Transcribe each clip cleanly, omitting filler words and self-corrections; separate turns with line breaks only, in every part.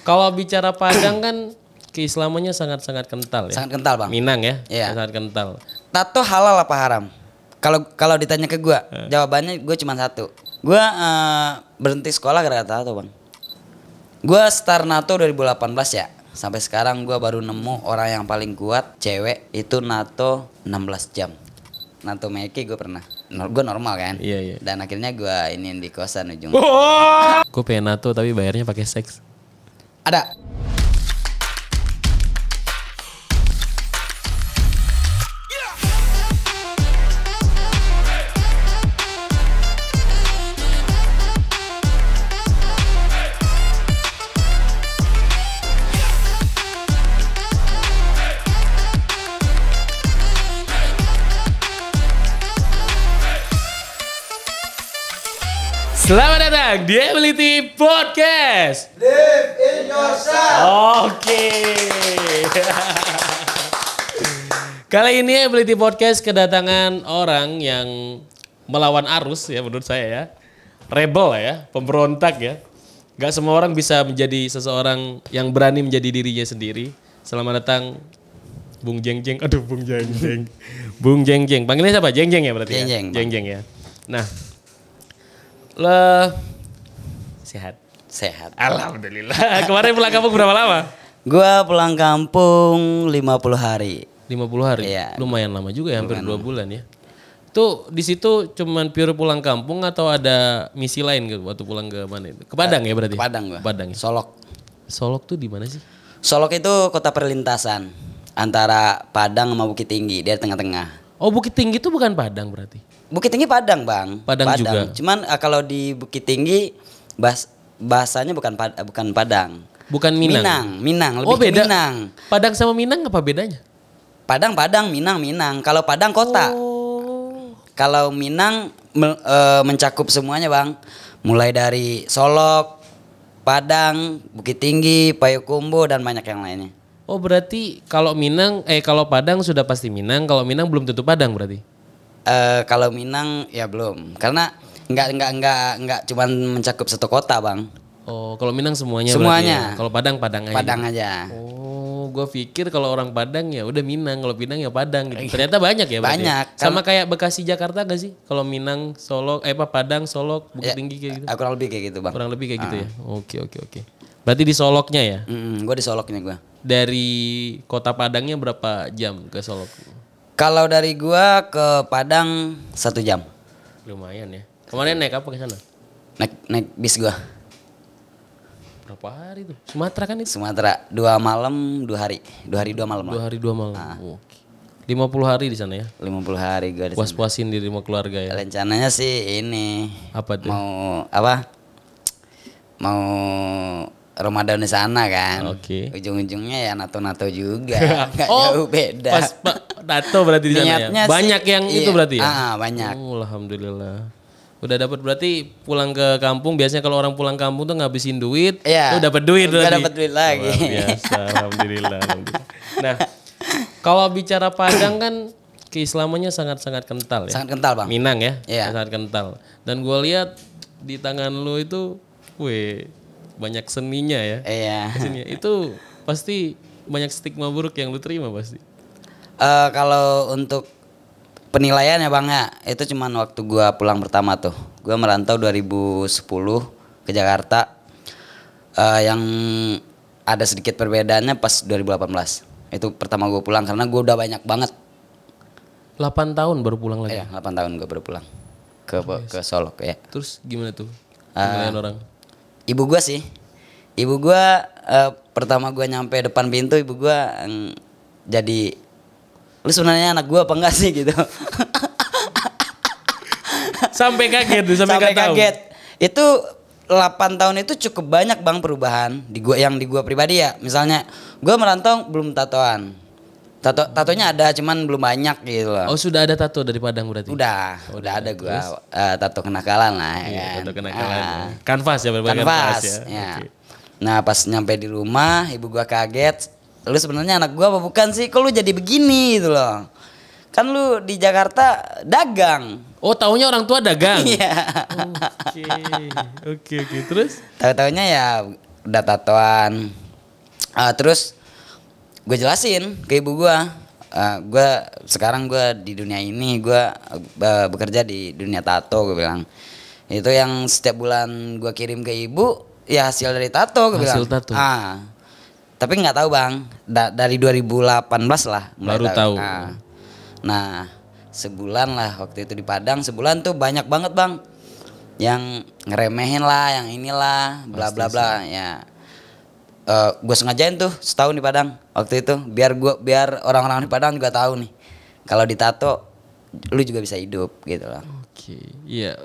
Kalau bicara Padang kan keislamannya sangat-sangat kental ya.
Sangat kental bang.
Minang ya,
Iya.
sangat kental.
Tato halal apa haram? Kalau ditanya ke gue, jawabannya gue cuma satu. Gue berhenti sekolah gara-gara tato bang. Gue start nato 2018 ya. Sampai sekarang gue baru nemu orang yang paling kuat cewek itu nato 16 jam. Nato Meki gue pernah. Gue normal kan.
Iya, iya.
Dan akhirnya gue iniin di kosan ujung.
Gue pengen nato tapi bayarnya pakai seks.
Ada.
Selamat datang di Ability Podcast.
Live in yourself.
Oke. Kali ini Ability Podcast kedatangan orang yang melawan arus ya menurut saya ya. Rebel ya, pemberontak ya. Gak semua orang bisa menjadi seseorang yang berani menjadi dirinya sendiri. Selamat datang Bung Jeng Jeng. Aduh Bung Jeng Jeng. Bung Jeng Jeng. Panggilnya siapa? Jeng Jeng ya berarti
Jeng
ya?
Jeng,
Jeng Jeng ya. Nah. Sehat.
Sehat.
Alhamdulillah. Kemarin pulang kampung berapa lama?
Gua pulang kampung 50 hari.
50 hari.
Iya.
Lumayan lama juga ya, hampir 2 bulan ya. Tuh di situ cuman pure pulang kampung atau ada misi lain gitu waktu pulang ke mana itu? Ke Padang ya berarti?
Ke Padang gua.
Padang ya.
Solok.
Solok tuh di mana sih?
Solok itu kota perlintasan antara Padang sama Bukit Tinggi, dia di tengah-tengah.
Oh Bukit Tinggi itu bukan Padang berarti?
Bukit Tinggi Padang bang.
Padang juga.
Cuman kalau di Bukit Tinggi bahasanya bukan Padang.
Bukan Minang?
Minang lebih
Oh beda?
ke Minang.
Padang sama Minang apa bedanya?
Padang, Minang. Kalau Padang kota.
Oh.
Kalau Minang mencakup semuanya bang. Mulai dari Solok, Padang, Bukit Tinggi, Payakumbuh dan banyak yang lainnya.
Oh berarti kalau kalau Padang sudah pasti Minang, kalau Minang belum tentu Padang berarti?
Kalau Minang ya belum, karena nggak cuman mencakup satu kota bang.
Oh kalau Minang semuanya.
Semuanya.
Ya? Kalau Padang aja.
Padang
gitu.
aja.
Oh gue pikir kalau orang Padang ya udah Minang, kalau Minang ya Padang gitu. Ternyata banyak ya berarti.
Banyak.
Sama kayak Bekasi Jakarta gak sih? Kalau Minang, Solok, Padang, Solok, Bukit
Ya,
Tinggi kayak gitu.
kurang lebih kayak gitu bang.
Kurang lebih kayak gitu ya. Oke. Berarti di Soloknya ya?
Gue di Soloknya gue.
Dari kota Padangnya berapa jam ke Solok?
Kalau dari gua ke Padang 1 jam.
Lumayan ya. Kemarin naik apa ke sana?
Naik bis gua.
Berapa hari tuh? Sumatera kan itu?
Sumatera 2 malam 2 hari. 2 hari 2 malam
2
lah.
hari 2 malam. Oke. 50 hari di sana ya?
50 hari gua di sana.
Puas-puasin di rumah keluarga ya?
Rencananya sih ini.
Apa tuh?
Mau Ramadan di sana kan.
Oke.
Ujung-ujungnya ya nato-nato juga. Nggak jauh beda.
Pas nato berarti di sana ya?
Niatnya
Banyak
sih,
yang
iya.
itu berarti ya?
Banyak.
Oh, alhamdulillah. Udah dapat berarti pulang ke kampung, biasanya kalau orang pulang kampung tuh ngabisin duit,
Iya.
tuh dapat duit
Udah
berarti.
dapat duit lagi.
Luar biasa, alhamdulillah. Nah, kalau bicara Padang kan keislamannya sangat-sangat kental ya.
Sangat kental bang.
Minang ya,
Iya.
sangat kental. Dan gue lihat di tangan lu itu, banyak seninya ya.
Iya.
Seninya. Itu pasti banyak stigma buruk yang lu terima pasti.
Kalau untuk penilaian ya bang ya, itu cuman waktu gua pulang pertama tuh. Gua merantau 2010 ke Jakarta. Yang ada sedikit perbedaannya pas 2018. Itu pertama gua pulang karena gua udah banyak banget.
8 tahun baru pulang lagi.
Iya, 8 tahun gua baru pulang ke Solok ya.
Terus gimana tuh? Penilaian orang?
Ibu gua sih. Ibu gua pertama gua nyampe depan pintu, ibu gua jadi, lu sebenarnya anak gua apa enggak sih gitu.
Sampai kaget tuh, sampai
kaget. Itu 8 tahun itu cukup banyak bang perubahan di gua pribadi ya. Misalnya gua merantau belum tatoan. Tatonya ada cuman belum banyak gitu loh.
Oh sudah ada tato dari Padang berarti?
Udah ada gua tato kenakalan lah ya
Iya,
kan.
tato kenakalan. Kanvas ya berbagai
Kanvas
ya.
ya.
Oke.
Nah pas nyampe di rumah ibu gua kaget. Lu sebenarnya anak gua apa bukan sih? Kok lu jadi begini gitu loh. Kan lu di Jakarta dagang.
Oh taunya orang tua dagang?
Iya.
Oke. Terus?
Tahu-taunya ya udah tatoan. Terus gue jelasin ke ibu gue, sekarang gue di dunia ini, gue bekerja di dunia tato, gue bilang. Itu yang setiap bulan gue kirim ke ibu, ya hasil dari tato, gue bilang.
Hasil tato.
Tapi nggak tahu bang, dari 2018 lah
baru tahu.
Nah sebulan lah waktu itu di Padang, sebulan tuh banyak banget bang yang ngeremehin lah, yang inilah bla bla bla ya. Gue sengajain tuh setahun di Padang waktu itu biar orang-orang di Padang juga tahu nih kalau ditato lu juga bisa hidup gitu loh.
Oke, iya.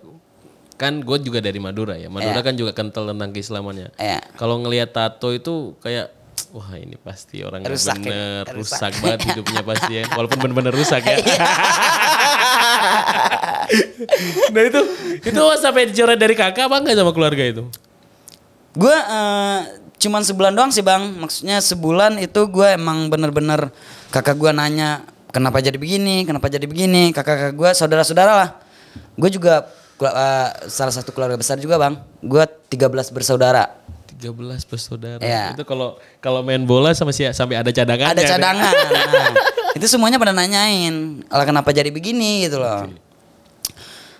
Kan gue juga dari Madura ya. Madura kan juga kental tentang keislamannya. Kalau ngelihat tato itu kayak wah ini pasti orang
rusak,
bener rusak banget hidupnya pasti ya. Walaupun bener-bener rusak ya. Nah itu sampai dicoret dari kakak apa enggak sama keluarga itu?
Gue cuman sebulan doang sih bang. Maksudnya sebulan itu gue emang bener-bener kakak gue nanya kenapa jadi begini. Kakak-kakak gue saudara-saudara lah. Gue juga salah satu keluarga besar juga bang. Gue 13 bersaudara. 13
bersaudara. Ya. Itu kalau main bola sampai ada cadangan.
Ada cadangan. Nah, itu semuanya pada nanyain, kenapa jadi begini gitu loh. Okay.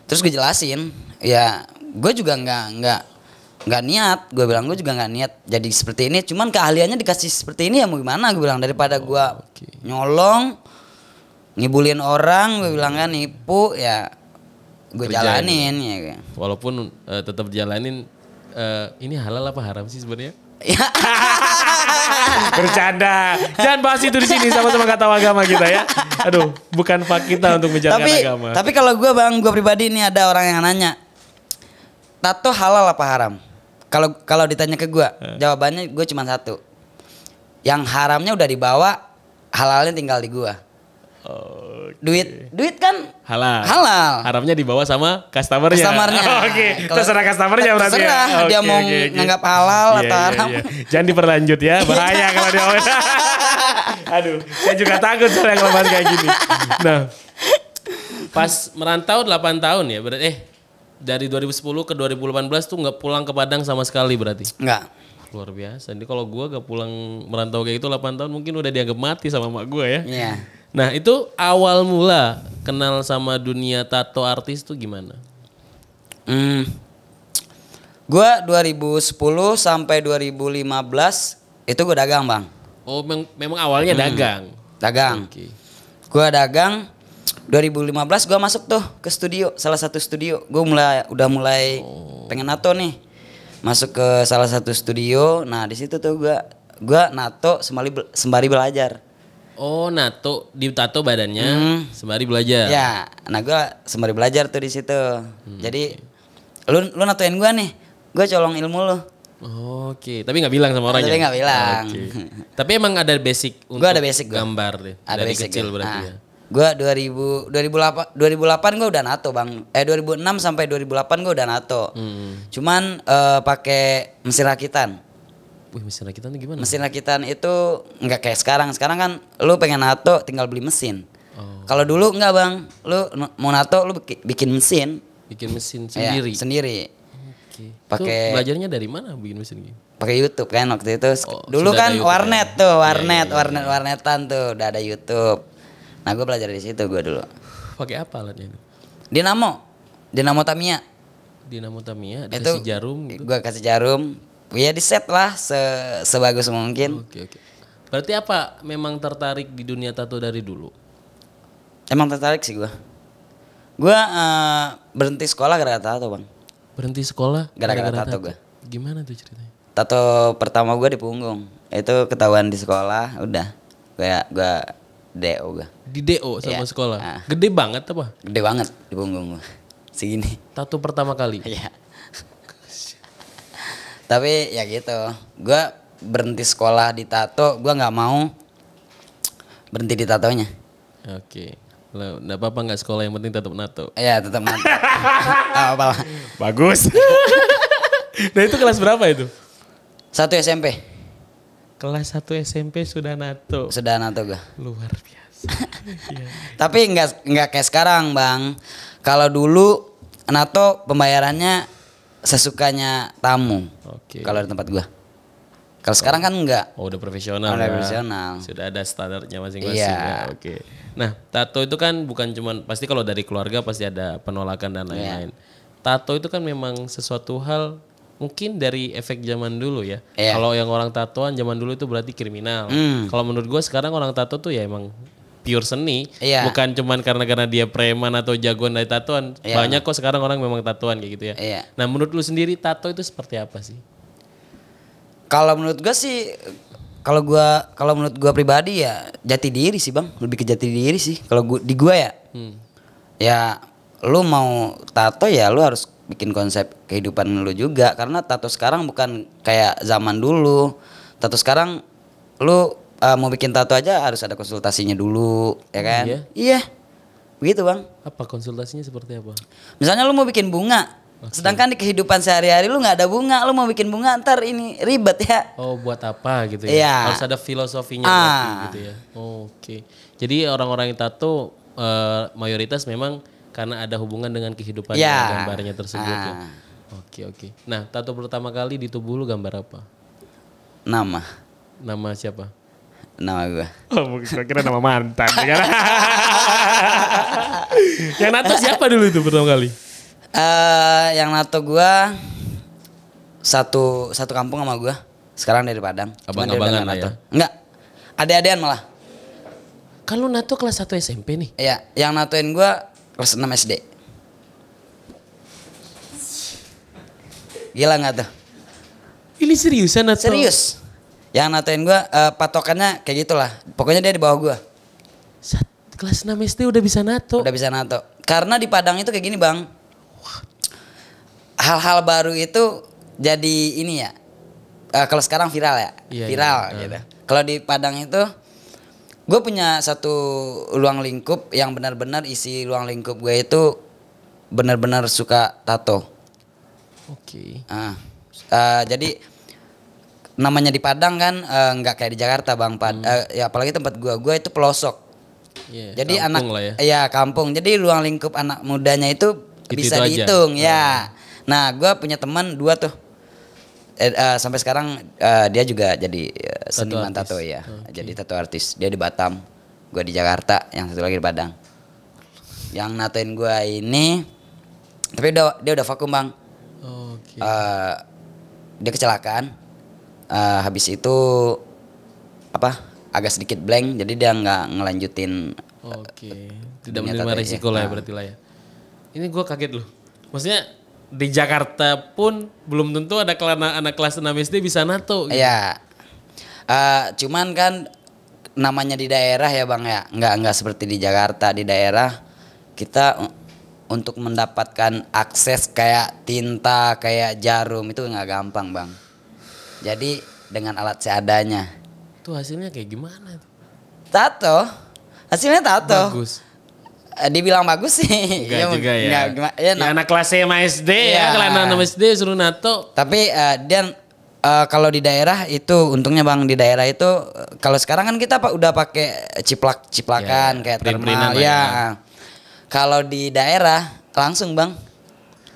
Terus gue jelasin, ya gue juga nggak niat. Gue bilang gue juga nggak niat jadi seperti ini. Cuman keahliannya dikasih seperti ini ya mau gimana? Gue bilang daripada gue nyolong, ngibulin orang, gue bilang kan nipu ya. Gue jalanin ya.
Walaupun tetap jalanin. Ini halal apa haram sih sebenarnya? Bercanda. Jangan bahas itu di sini, sama-sama gak tahu agama kita ya. Aduh, bukan hak kita untuk bicarakan agama.
Tapi kalau gue bang, gue pribadi ini ada orang yang nanya, tato halal apa haram? Kalau ditanya ke gue, jawabannya gue cuma satu. Yang haramnya udah dibawa, halalnya tinggal di gue. Okay. Duit kan halal.
Haramnya dibawa sama customernya.
Oke.
Terserah customernya berarti.
Terserah dia mau nganggap halal atau haram.
Jangan diperlanjut ya, bahaya kalau dia. Aduh, saya juga takut soalnya kalau bahas kayak gini. Nah, pas merantau 8 tahun ya, berarti dari 2010 ke 2018 tuh nggak pulang ke Padang sama sekali berarti?
Nggak.
Luar biasa. Jadi kalau gue gak pulang merantau kayak itu 8 tahun mungkin udah dianggap mati sama mak gue ya.
Iya.
Nah itu awal mula kenal sama dunia tato artis tuh gimana?
Gue 2010 sampai 2015 itu gue dagang bang.
Oh memang awalnya dagang?
Dagang. Okay. Gue dagang 2015 gue masuk tuh ke studio, salah satu studio. Gue udah mulai pengen nato nih. Masuk ke salah satu studio. Nah di situ tuh gue nato sembari belajar.
Oh, ditato badannya sembari belajar.
Ya, nah gue sembari belajar tuh di situ. Jadi lu natoin gue nih, gue colong ilmu lu.
Oke, tapi nggak bilang sama orangnya.
Tapi nggak bilang.
Tapi emang ada basic untuk gambar deh.
Ada
dari
basic
kecil berarti ya.
Gue 2008 gue udah nato bang. 2006 sampai 2008 gue udah nato. Cuman pakai mesin rakitan.
Wih, mesin rakitan itu gimana?
Mesin rakitan itu nggak kayak sekarang. Sekarang kan lu pengen nato tinggal beli mesin. Kalau dulu nggak bang, lu mau nato lu bikin mesin.
Bikin mesin sendiri.
Ya, sendiri.
Oke.
Pakai.
Belajarnya dari mana bikin mesin gitu?
Pakai YouTube kan waktu itu. Dulu kan warnet ya? Tuh, warnetan tuh udah ada YouTube. Nah gue belajar di situ gue dulu.
Pakai apa alatnya itu?
Dinamo Tamiya.
Dinamo Tamiya, dikasih jarum gitu?
Gue kasih jarum. Ya di set lah sebagus mungkin.
Oke. Berarti apa memang tertarik di dunia tato dari dulu?
Emang tertarik sih gue. Gue berhenti sekolah gara-gara tato bang.
Berhenti sekolah?
Gara-gara tato gue.
Gimana tuh ceritanya?
Tato pertama gue di punggung. Itu ketahuan di sekolah. Udah. Gue DO gue.
Di DO sama sekolah? Gede banget apa?
Gede banget di punggung gue. Segini.
Tato pertama kali?
Iya. Tapi ya gitu, gue berhenti sekolah di tato, gue nggak mau berhenti di tatonya.
Oke, nggak apa-apa nggak sekolah, yang penting tetap nato.
Iya tetap nato. Apalah.
Bagus. Nah itu kelas berapa itu?
1 SMP.
Kelas 1 SMP sudah nato.
Sudah nato gue.
Luar biasa. Ya.
Tapi nggak kayak sekarang bang. Kalau dulu nato pembayarannya sesukanya tamu.
Oke.
Kalau di tempat gua. Kalau sekarang kan enggak.
Oh, udah profesional
Udah
ya.
profesional.
Sudah ada standarnya masing-masing
Iya.
ya. Oke. Nah, tato itu kan bukan cuman pasti kalau dari keluarga pasti ada penolakan dan lain-lain. Tato itu kan memang sesuatu hal mungkin dari efek zaman dulu ya.
Iya.
Kalau yang orang tatoan zaman dulu itu berarti kriminal. Kalau menurut gua sekarang orang tato tuh ya emang pure seni,
Iya.
bukan cuman karena dia preman atau jagoan dari tatoan.
Iya.
Banyak kok sekarang orang memang tatoan kayak gitu ya.
Iya.
Nah, menurut lu sendiri tato itu seperti apa sih?
Kalau menurut gue sih, kalau menurut gue pribadi ya jati diri sih bang, lebih ke jati diri sih. Kalau di gue ya, ya lu mau tato ya lu harus bikin konsep kehidupan lu juga. Karena tato sekarang bukan kayak zaman dulu. Tato sekarang lu mau bikin tato aja harus ada konsultasinya dulu, ya kan?
Iya?
Iya, begitu bang.
Apa konsultasinya seperti apa?
Misalnya lu mau bikin bunga, sedangkan di kehidupan sehari-hari lu nggak ada bunga, lu mau bikin bunga ntar ini ribet ya.
Oh, buat apa gitu ya?
Iya.
Harus ada filosofinya berarti gitu ya. Oke. Jadi orang-orang yang tato mayoritas memang karena ada hubungan dengan kehidupan
Iya.
gambarnya tersebut ya. Oke. Nah, tato pertama kali di tubuh lu gambar apa?
Nama
Siapa?
gua.
Oh, gua kira nama mantan. Yang nato siapa dulu itu pertama kali?
Yang nato gua satu kampung sama gua. Sekarang dari Padang. Cuman dia udah
Abang-abangan
nggak
lah
nato.
ya?
Enggak. Ade-adean malah.
Kan lu nato kelas 1 SMP nih.
Iya, yang natoin gua kelas 6 SD. Gila nggak tuh?
Ini seriusan nato?
Serius. Yang natoin gua patokannya kayak gitulah. Pokoknya dia di bawah gua.
Kelas 6 SD udah bisa nato.
Udah bisa nato. Karena di Padang itu kayak gini bang. Hal-hal baru itu jadi ini ya. Kalau sekarang viral ya.
Iya,
Viral
iya.
gitu. Kalau di Padang itu gue punya satu ruang lingkup yang benar-benar isi ruang lingkup gue itu benar-benar suka tato.
Oke.
Jadi namanya di Padang kan nggak kayak di Jakarta bang. Ya apalagi tempat gue itu pelosok.
Iya,
Jadi
kampung
anak
lah ya.
ya kampung. Jadi ruang lingkup anak mudanya itu bisa
aja.
dihitung ya. Nah, gue punya teman 2 tuh. Sampai sekarang dia juga jadi seniman
artis.
tato ya. Jadi tato artis. Dia di Batam, gue di Jakarta, yang satu lagi di Padang. Yang natain gue ini, tapi dia udah vakum bang.
Oke.
Dia kecelakaan. Habis itu agak sedikit blank, jadi dia nggak ngelanjutin.
Oke. Tidak
dunia
menerima
tato
resiko
ya.
lah ya berarti lah ya. Ini gue kaget loh. Maksudnya di Jakarta pun belum tentu ada anak kelas 6 SD bisa nato gitu.
Iya. Cuman kan namanya di daerah ya bang ya, nggak seperti di Jakarta. Di daerah kita untuk mendapatkan akses kayak tinta, kayak jarum itu nggak gampang bang. Jadi dengan alat seadanya.
Tuh hasilnya kayak gimana tuh?
Tato, hasilnya tato.
Bagus.
Dibilang bagus sih.
Enggak juga ya.
Nggak,
Ya, anak kelas sama SD ya,
Iya.
kalau anak SD suruh nato.
Tapi dia kalau di daerah itu untungnya bang, di daerah itu kalau sekarang kan kita udah pakai ciplakan
Ya,
kayak
print-printan
thermal
lah
ya.
ya.
Kalau di daerah langsung bang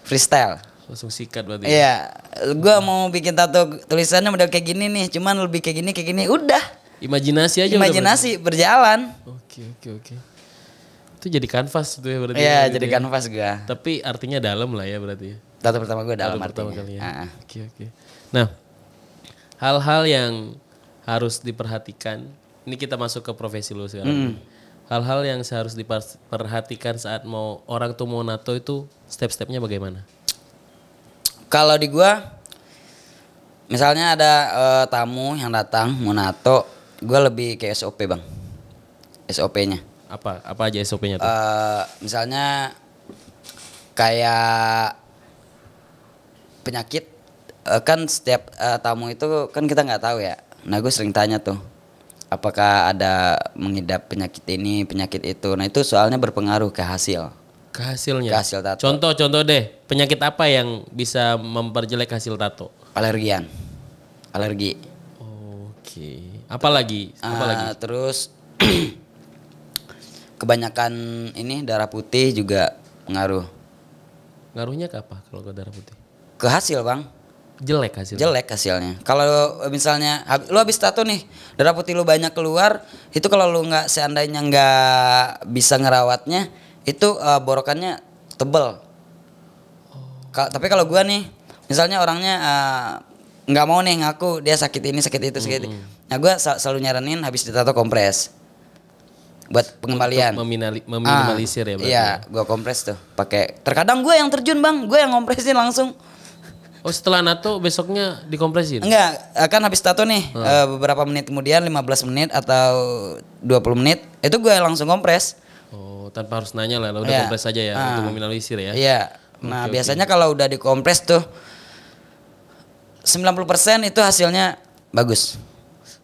freestyle.
Langsung sikat berarti.
Iya, gua mau bikin tato tulisannya udah kayak gini nih, cuman lebih kayak gini. Udah.
Imajinasi aja udah
Imajinasi berjalan.
berarti. Oke. Itu jadi kanvas tuh ya berarti.
Iya,
gitu
jadi
ya.
kanvas gua.
Tapi artinya dalam lah ya berarti.
Tato pertama gua dalam
Baru pertama
artinya.
kali ya.
Ah.
Oke. Nah, hal-hal yang harus diperhatikan. Ini kita masuk ke profesi lu sekarang. Hal-hal yang harus diperhatikan saat orang tuh mau nato itu step-stepnya bagaimana?
Kalau di gua misalnya ada tamu yang datang mau nato, gua lebih ke SOP bang. SOP-nya.
Apa aja SOP-nya tuh?
Misalnya kayak penyakit kan setiap tamu itu kan kita nggak tahu ya. Nah gue sering tanya tuh apakah ada mengidap penyakit ini penyakit itu. Nah itu soalnya berpengaruh ke hasil.
Ke hasilnya.
Ke hasil tato.
Contoh deh, penyakit apa yang bisa memperjelek hasil tato?
Alergi.
Oke. Apalagi?
Terus kebanyakan ini darah putih juga ngaruh.
Ngaruhnya ke apa kalau ke darah putih?
Ke hasil bang.
jelek hasilnya.
Jelek hasilnya. Kalau misalnya lu habis tato nih, darah putih lu banyak keluar, itu kalau lu seandainya nggak bisa ngerawatnya, itu borokannya tebel. Tapi kalau gua nih, misalnya orangnya nggak mau nih ngaku dia sakit ini sakit itu sakit itu. Nah gua selalu nyaranin habis ditato kompres buat pengembalian.
Meminimalisir ya berarti.
Iya, gua kompres tuh. Pakai. Terkadang gua yang terjun bang, gua yang kompresin langsung.
Oh setelah nato besoknya dikompresin?
Enggak, kan habis tato nih beberapa menit kemudian 15 menit atau 20 menit itu gue langsung kompres.
Oh tanpa harus nanya lah, udah kompres aja ya untuk meminimalisir ya?
Iya, nah biasanya kalau udah dikompres tuh 90% itu hasilnya bagus.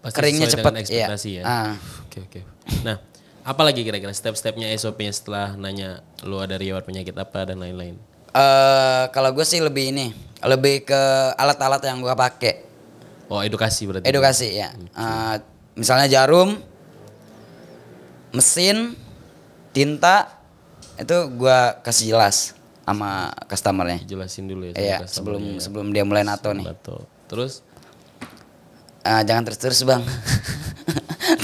Pasti
keringnya cepat.
Ekspektasi ya? Oke. Nah apalagi kira-kira step-stepnya SOP-nya setelah nanya lu ada riwayat penyakit apa dan lain-lain?
Kalau gue sih lebih ke alat-alat yang gue pakai.
Oh edukasi berarti.
Edukasi ya. Misalnya jarum, mesin, tinta, itu gue kasih jelas sama customernya.
Jelasin dulu ya.
Iya sebelum dia mulai nato nih.
Terus?
Jangan terus bang,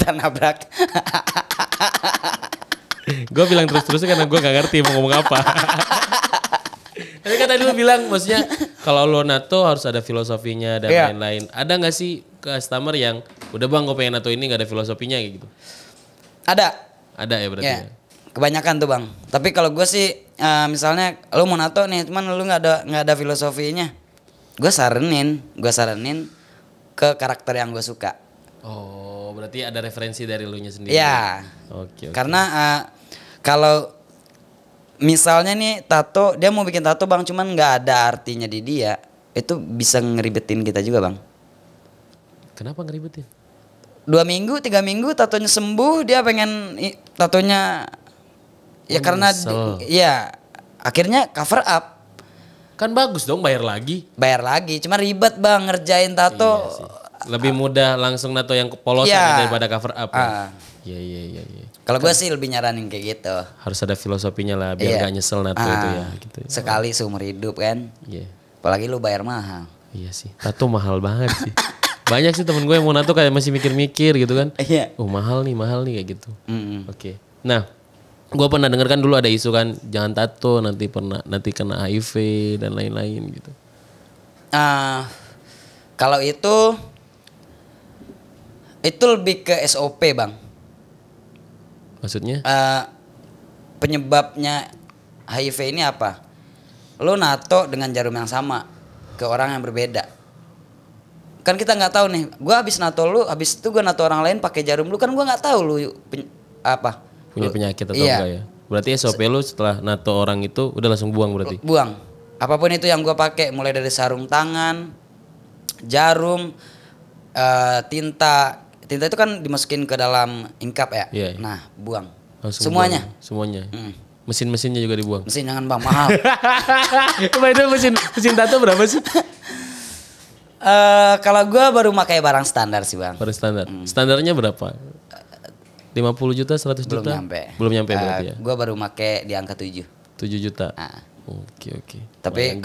nabrak.
Gue bilang terus karena gue gak ngerti mau ngomong apa. Tapi kan tadi lu bilang maksudnya kalau lo nato harus ada filosofinya dan lain-lain. Ada gak sih customer yang udah bang gue pengen nato ini gak ada filosofinya kayak gitu?
Ada
ya berarti ya?
Kebanyakan tuh bang. Tapi kalau gue sih misalnya lo mau nato nih cuman lo gak ada filosofinya. Gue saranin ke karakter yang gue suka.
Oh berarti ada referensi dari lu nya sendiri?
Iya.
Oke.
Karena kalau misalnya nih tato, dia mau bikin tato bang, cuman nggak ada artinya di dia, itu bisa ngeribetin kita juga bang.
Kenapa ngeribetin?
2 minggu, 3 minggu tatonya sembuh, dia pengen tatonya, ya karena ya akhirnya cover up.
Kan bagus dong bayar lagi.
Cuma ribet bang ngerjain tato.
Iya lebih mudah langsung nato yang polosan daripada cover up. Iya.
Kalau gue sih lebih nyaranin kayak gitu.
Harus ada filosofinya lah biar gak nyesel nato itu ya. Gitu.
Sekali seumur hidup kan.
Iya.
Apalagi lu bayar mahal.
Iya sih. Tato mahal banget sih. Banyak sih temen gue yang mau nato kayak masih mikir-mikir gitu kan.
Iya.
Oh mahal nih kayak gitu. Oke. Nah, gue pernah denger kan dulu ada isu kan jangan tato nanti kena HIV dan lain-lain gitu.
Kalau itu lebih ke SOP bang.
Maksudnya?
Penyebabnya HIV ini apa? Lu nato dengan jarum yang sama ke orang yang berbeda. Kan kita nggak tahu nih. Gua habis nato lu, habis itu gua nato orang lain pakai jarum lu, kan gua nggak tahu lu
punya penyakit atau enggak ya. Berarti SOP lu setelah nato orang itu udah langsung buang berarti?
Buang. Apapun itu yang gua pakai, mulai dari sarung tangan, jarum, tinta itu kan dimasukin ke dalam ingkap ya.
Iya.
Nah, buang.
Langsung
semuanya.
Buang. Semuanya. Mesin-mesinnya juga dibuang.
Mesin jangan bang, mahal.
Itu mesin tato berapa sih?
Kalau gue baru pakai barang standar sih bang.
Barang standar. Standarnya berapa? 50 juta, 100 juta? Belum nyampe berarti ya?
Gue baru pakai di angka 7.
7 juta? Oke.
Tapi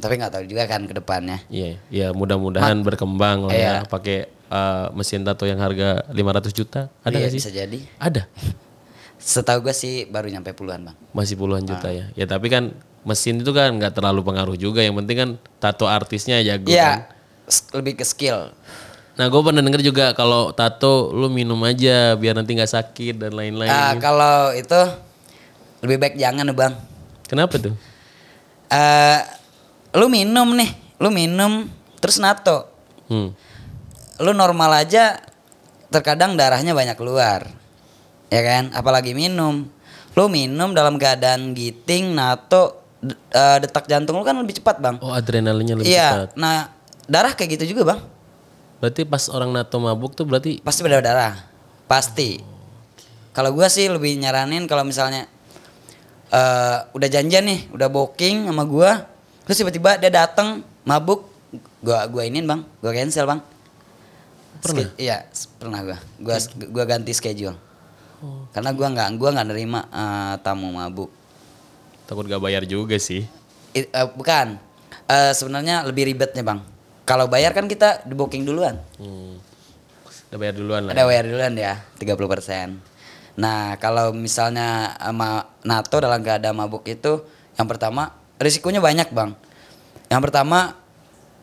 tapi nggak tahu juga kan ke depannya.
Iya, mudah-mudahan berkembang lah ya. Pakai mesin tato yang harga 500 juta. Ada nggak sih?
Bisa jadi.
Ada.
Setahu gue sih baru nyampe puluhan bang.
Masih puluhan juta ya. Ya tapi kan mesin itu kan nggak terlalu pengaruh juga. Yang penting kan tato artisnya jago kan.
Lebih ke skill.
Nah gue pernah denger juga kalau tato lu minum aja biar nanti nggak sakit dan lain-lain.
Kalau itu lebih baik jangan bang.
Kenapa tuh?
Lu minum terus nato. Lu normal aja terkadang darahnya banyak keluar. Ya kan? Apalagi minum. Lu minum dalam keadaan giting, nato, detak jantung lu kan lebih cepat bang.
Oh adrenalinnya lebih cepat.
Nah darah kayak gitu juga bang.
Berarti pas orang nato mabuk tuh berarti?
Pasti berdarah. Pasti. Kalau gua sih lebih nyaranin kalau misalnya udah janjian nih, udah booking sama gua, terus tiba-tiba dia datang mabuk, gua iniin bang, gua cancel bang.
Pernah?
Iya pernah gua ganti schedule. Karena gua nggak nerima tamu mabuk.
Takut gak bayar juga sih.
Bukan, Sebenarnya lebih ribetnya bang. Kalau bayar kan kita di booking duluan.
Udah bayar duluan lah.
Ada bayar duluan ya 30%. Nah kalau misalnya sama NATO dalam keadaan mabuk itu, yang pertama risikonya banyak bang. Yang pertama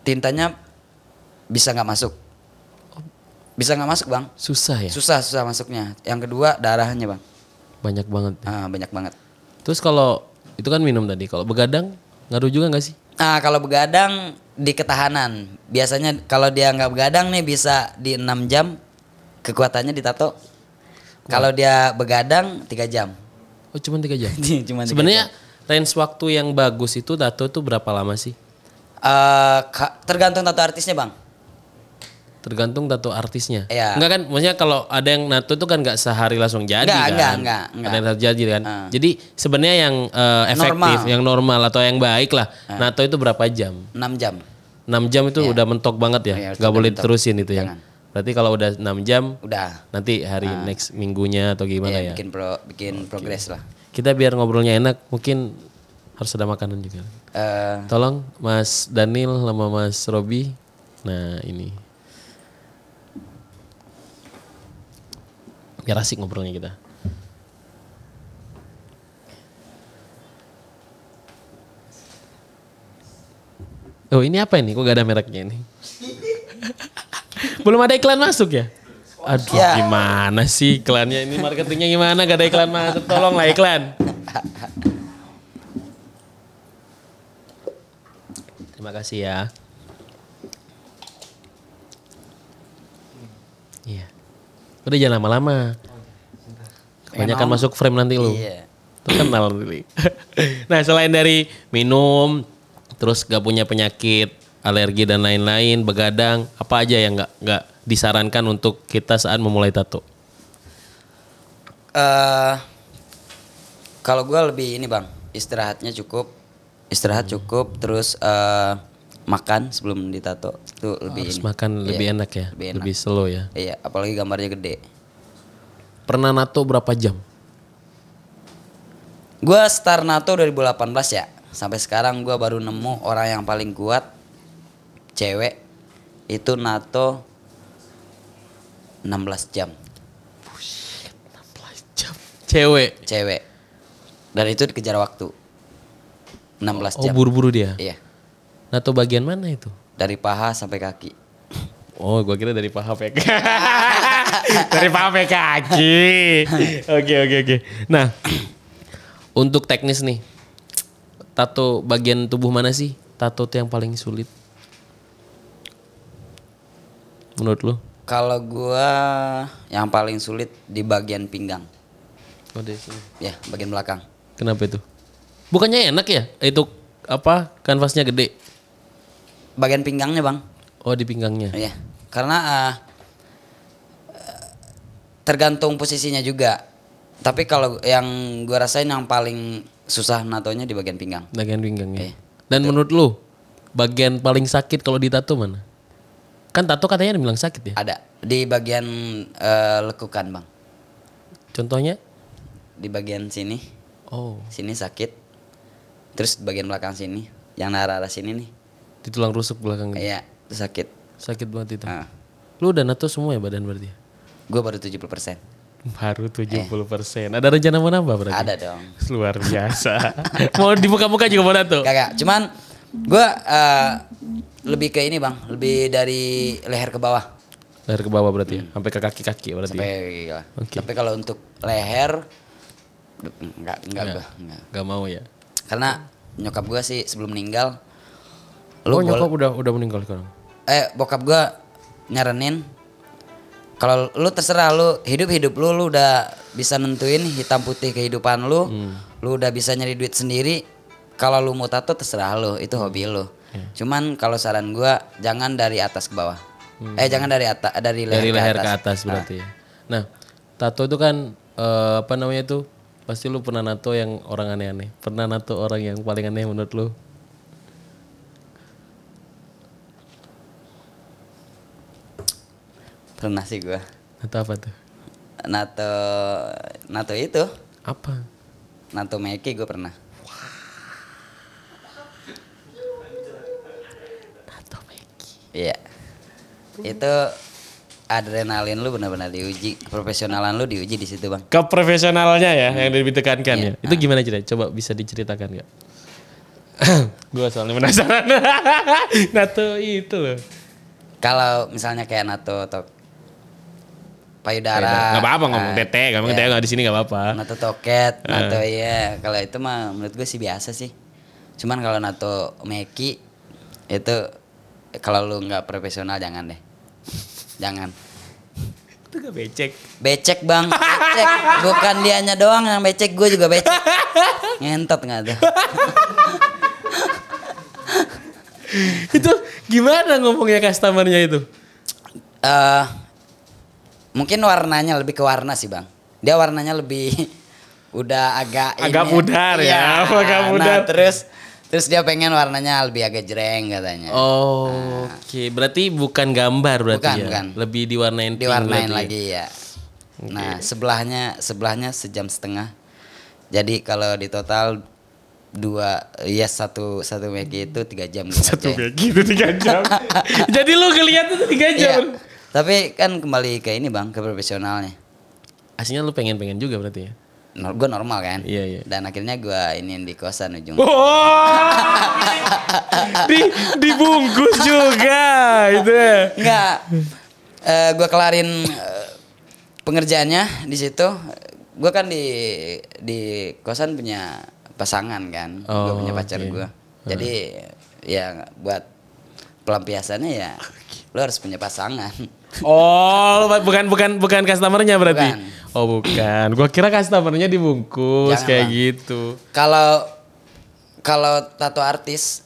tintanya bisa nggak masuk. Bisa nggak masuk bang.
Susah ya?
Susah masuknya. Yang kedua darahnya bang.
Banyak banget.
Banyak banget.
Terus kalau itu kan minum tadi, kalau begadang ngaruh juga nggak sih?
Nah kalau begadang di ketahanan. Biasanya kalau dia nggak begadang nih bisa di 6 jam kekuatannya ditato. Kalau dia begadang 3 jam.
Oh cuma 3 jam?
Cuma 3
Sebenarnya
jam.
range waktu yang bagus itu tato itu berapa lama sih?
Tergantung tato artisnya bang.
Tergantung tato artisnya.
Iya.
Enggak kan, maksudnya kalau ada yang nato itu kan nggak sehari langsung jadi
Enggak.
Ada yang jadi kan. Jadi sebenarnya yang efektif,
Normal.
yang normal atau yang baik lah. Nato itu berapa jam?
6 jam.
6 jam itu udah mentok banget ya.
Iya,
Nggak
udah
boleh
mentok.
diterusin itu ya.
Jangan.
Berarti kalau udah 6 jam
Udah.
nanti hari next minggunya atau gimana ya.
Bikin progres lah.
Kita biar ngobrolnya enak, mungkin harus ada makanan juga. Tolong Mas Daniel sama Mas Robi. Nah ini. Biar asik ngobrolnya kita. Oh ini apa ini? Kok gak ada mereknya ini? Belum ada iklan masuk ya? Aduh
Ya.
gimana sih iklannya? Ini marketingnya gimana? Gak ada iklan masuk. Tolonglah iklan. Terima kasih ya. Iya. Udah jangan lama-lama. Kebanyakan
Emang?
masuk frame nanti lu.
Iya.
Terkenal nanti. Nah selain dari minum, terus gak punya penyakit, alergi dan lain-lain, begadang, apa aja yang nggak disarankan untuk kita saat memulai tato?
Kalau gue lebih ini bang, istirahat cukup, terus makan sebelum ditato itu lebih
Harus
ini.
makan lebih
Iya,
enak ya,
lebih enak.
lebih slow ya.
Iya, apalagi gambarnya gede.
Pernah nato berapa jam?
Gue start NATO 2018 ya. Sampai sekarang gue baru nemu orang yang paling kuat cewek itu NATO 16 jam.
16 jam. Cewek.
Dan itu dikejar waktu. 16
Oh
jam.
buru-buru dia.
Iya.
Nato bagian mana itu?
Dari paha sampai kaki.
Oh, gua kira dari paha sampai kaki. Dari paha sampai kaki. Oke. Nah, untuk teknis nih. Tato bagian tubuh mana sih? Tato tuh yang paling sulit. Menurut lu?
Kalau gua yang paling sulit di bagian pinggang.
Oh, di sini.
Ya, bagian belakang.
Kenapa itu? Bukannya enak ya? Itu apa? Kanvasnya gede.
Bagian pinggangnya, Bang.
Oh, di pinggangnya.
Iya. Karena tergantung posisinya juga. Tapi kalau yang gua rasain yang paling susah natonya di bagian pinggang.
Bagian pinggangnya.
Iya.
Dan menurut lu, bagian paling sakit kalau ditato mana? Kan tato katanya bilang sakit ya?
Ada di bagian lekukan, Bang.
Contohnya?
Di bagian sini.
Oh,
Sini sakit. Terus bagian belakang sini, yang arah sini nih.
di tulang rusuk belakang.
Iya, itu sakit.
Sakit banget itu.
Ah.
Lu udah nato semua ya badan berarti?
Gua baru 70%.
Baru 70%. Ada rencana mau nambah berarti?
Ada dong.
Luar biasa. Mau dibuka-buka juga mau nato?
Kagak, cuman gua lebih ke ini, Bang, lebih dari leher ke bawah.
Leher ke bawah berarti ya? Sampai ke kaki-kaki berarti?
Sampai
ya?
gila.
Oke.
Tapi kalau untuk leher enggak gua, enggak.
Gak mau ya?
Karena nyokap gua sih sebelum meninggal
Oh nyokap udah meninggal sekarang?
bokap gua nyaranin kalau lu terserah, lu hidup lu udah bisa nentuin hitam putih kehidupan lu. Lu udah bisa nyari duit sendiri. Kalau lu mau tato terserah lu, itu hobi lu. Cuman kalau saran gua jangan dari atas ke bawah. Jangan dari atas, dari leher
Ke atas berarti ya. Nah, tato itu kan apa namanya itu? Pasti lu pernah nato yang orang aneh-aneh. Pernah nato orang yang paling aneh menurut lu?
Pernah sih gua.
Nato apa tuh?
Nato itu,
Apa?
nato Meki gua pernah. Iya. Itu adrenalin lu benar-benar diuji, profesionalan lu diuji di situ, Bang.
Keprofesionalnya ya yang ditekankan
Iya.
ya. Itu gimana cerita? Coba bisa diceritakan nggak? Gue soalnya penasaran. NATO itu loh.
Kalau misalnya kayak NATO atau payudara.
Nggak apa-apa ngomong tete, ngomong tete nggak di sini nggak apa-apa.
NATO toket, NATO iya. Kalau itu mah menurut gue sih biasa sih. Cuman kalau NATO meki itu kalau lu nggak profesional jangan deh. Jangan.
Itu gak becek.
Becek bang, becek. Bukan dianya doang yang becek, gue juga becek. Ngentot nggak tuh?
Itu gimana ngomongnya customernya itu?
Mungkin warnanya lebih ke warna sih bang. Dia warnanya lebih udah agak
pudar ya, agak pudar.
Nah, terus dia pengen warnanya lebih agak jreng katanya.
Oh, oke. Berarti bukan gambar berarti
Bukan,
ya?
bukan.
Lebih diwarnain pink
Diwarnain
berarti
lagi ya. Nah sebelahnya sejam setengah. Jadi kalau di total satu meki itu 3 jam.
Satu meki itu 3 jam. Jadi lu ngeliat itu 3 jam.
Iya. Tapi kan kembali ke ini bang, ke profesionalnya.
Aslinya lu pengen juga berarti ya?
Gue normal kan.
Iya.
Dan akhirnya gue ini di kosan ujung.
Dibungkus juga itu.
Enggak. Gue kelarin pengerjaannya di situ. Gue kan di kosan punya pasangan kan. Gue punya pacar gue. Jadi ya buat pelampiasannya ya lo harus punya pasangan.
Oh, bukan customernya berarti.
Bukan.
Oh, bukan. Gua kira customernya dibungkus.
Jangan,
kayak
Bang.
gitu.
Kalau tato artis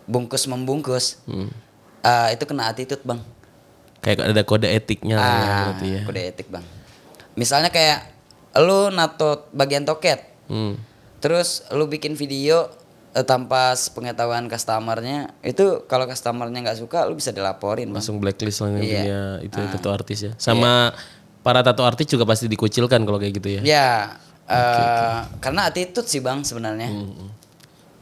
bungkus membungkus itu kena attitude, Bang.
Kayak ada kode etiknya lah ya, berarti ya.
Kode etik, Bang. Misalnya kayak lu nato bagian toket. Terus lu bikin video tanpa sepengetahuan customernya, itu kalau customernya nggak suka lu bisa dilaporin, Bang.
Langsung blacklist lah
Iya.
ya, itu tato artis ya. Sama para tato artis juga pasti dikucilkan kalau kayak gitu ya.
Ya, karena attitude sih, Bang, sebenarnya.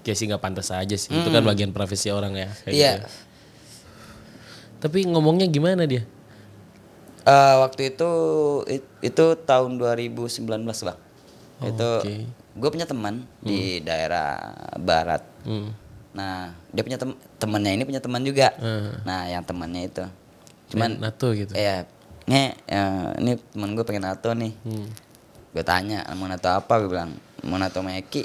Kayak sih nggak pantas aja sih. Itu kan bagian profesi orang ya. Kayak
Iya.
gitu ya. Tapi ngomongnya gimana dia?
Waktu itu tahun 2019, Bang. Itu gue punya teman di daerah barat. Nah, dia punya temannya ini punya teman juga. Nah, yang temannya itu cuman
nato gitu.
Iya. Ini teman gue pengen nato nih. Gue tanya, mau nato apa? Gue bilang, mau nato meki.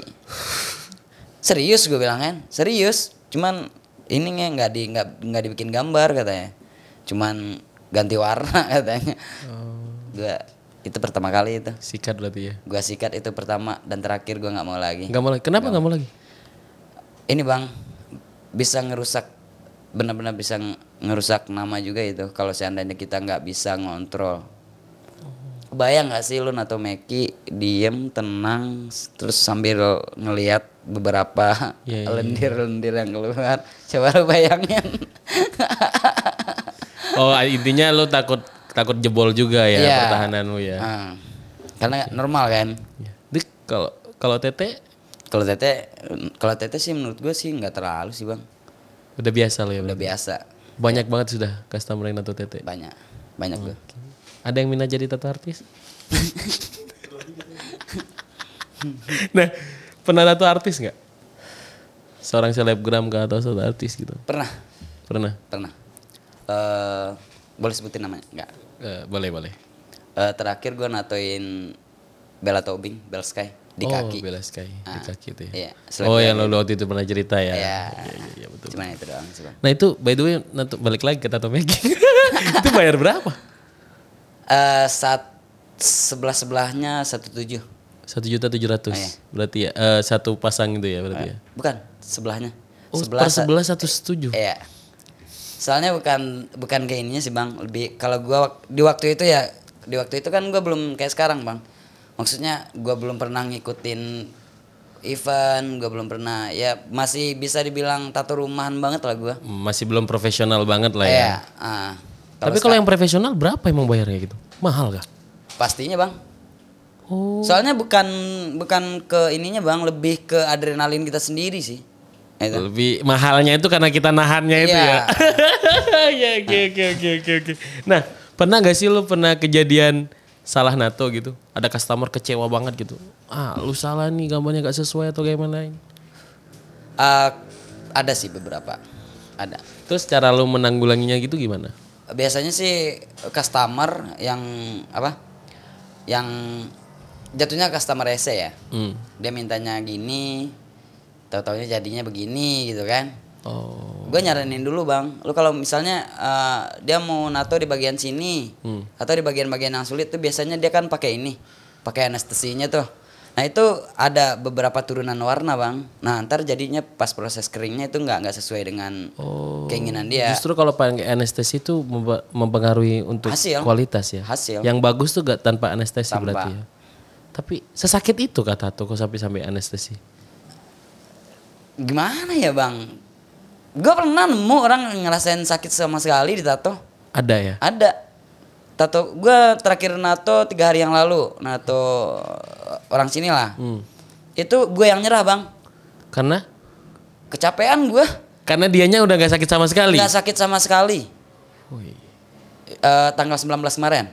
Serius gue bilang kan? Serius. Cuman ini nggak dibikin gambar katanya. Cuman ganti warna katanya. Gue itu pertama kali itu.
Sikat berarti ya.
Gua sikat itu pertama dan terakhir gua nggak mau lagi.
Nggak mau lagi. Kenapa nggak mau lagi?
Ini bang bisa ngerusak, benar-benar bisa ngerusak nama juga itu. Kalau seandainya kita nggak bisa ngontrol. Bayang nggak sih lu nato meki diem tenang terus sambil ngelihat beberapa lendir-lendir yang keluar. Coba lu bayangin.
Oh, intinya lu takut jebol juga ya pertahanan lu ya.
Karena normal kan.
Jadi kalau tete
sih menurut gue sih nggak terlalu sih bang.
udah biasa lo ya.
Udah biasa.
Banyak banget sudah customer yang tato tete.
Banyak gue.
Ada yang minat jadi tato artis? Nah, pernah tato artis nggak? Seorang selebgram kah atau seorang artis gitu?
Pernah. Boleh sebutin namanya? Enggak.
Boleh.
Terakhir gue natoin Bella Tobing, Bell Sky di kaki.
Oh, Bella Sky di kaki itu ya.
Iya,
Oh, yang lo waktu itu pernah cerita ya.
Iya,
betul.
Cuman itu doang sih, Bang.
Nah, itu by the way balik lagi ke tato making. Itu bayar berapa?
Sebelahnya 17.
1.700.000.
Iya.
Berarti ya satu pasang itu ya berarti ya.
Bukan, sebelahnya.
Oh, per sebelah 107.
Iya. Soalnya bukan kayak ininya sih, Bang. Lebih kalau gua di waktu itu kan gua belum kayak sekarang, Bang. Maksudnya gua belum pernah ngikutin event, gua belum pernah, ya masih bisa dibilang tato rumahan banget lah gua.
Masih belum profesional banget lah ya.
Iya,
Tapi kalau yang profesional berapa emang bayarnya gitu? Mahal gak?
pastinya, Bang.
Oh.
Soalnya bukan ke ininya, Bang, lebih ke adrenalin kita sendiri sih. Itu.
Lebih mahalnya itu karena kita nahannya itu
Iya.
ya. Ya, oke. Nah, pernah gak sih lu pernah kejadian salah nato gitu? Ada customer kecewa banget gitu. Lu salah nih, gambarnya gak sesuai atau gimana?
Ada sih beberapa. Ada.
Terus cara lu menanggulanginya gitu gimana?
Biasanya sih customer yang apa? Yang jatuhnya customer rese ya. Dia mintanya gini, tahu-taunya jadinya begini gitu kan.
Oh.
Gue nyaranin dulu bang, lu kalau misalnya dia mau nato di bagian sini atau di bagian-bagian yang sulit tuh biasanya dia kan pakai ini, pakai anestesinya tuh. Nah itu ada beberapa turunan warna bang. Nah ntar jadinya pas proses keringnya itu nggak sesuai dengan keinginan dia.
Justru kalau pakai anestesi itu mempengaruhi untuk
Hasil.
kualitas ya.
Hasil.
Yang bagus tuh gak tanpa anestesi
Tanpa.
berarti ya. Tapi sesakit itu kata tuh kok sampai anestesi.
Gimana ya bang? Gue pernah nemu orang ngerasain sakit sama sekali di tato.
Ada ya?
Ada. Tato gue terakhir nato 3 hari yang lalu. Nato orang sini lah. Itu gue yang nyerah bang.
Karena?
Kecapean gue.
Karena dianya udah gak sakit sama sekali.
Gak sakit sama sekali.
Wih.
Tanggal 19 kemarin.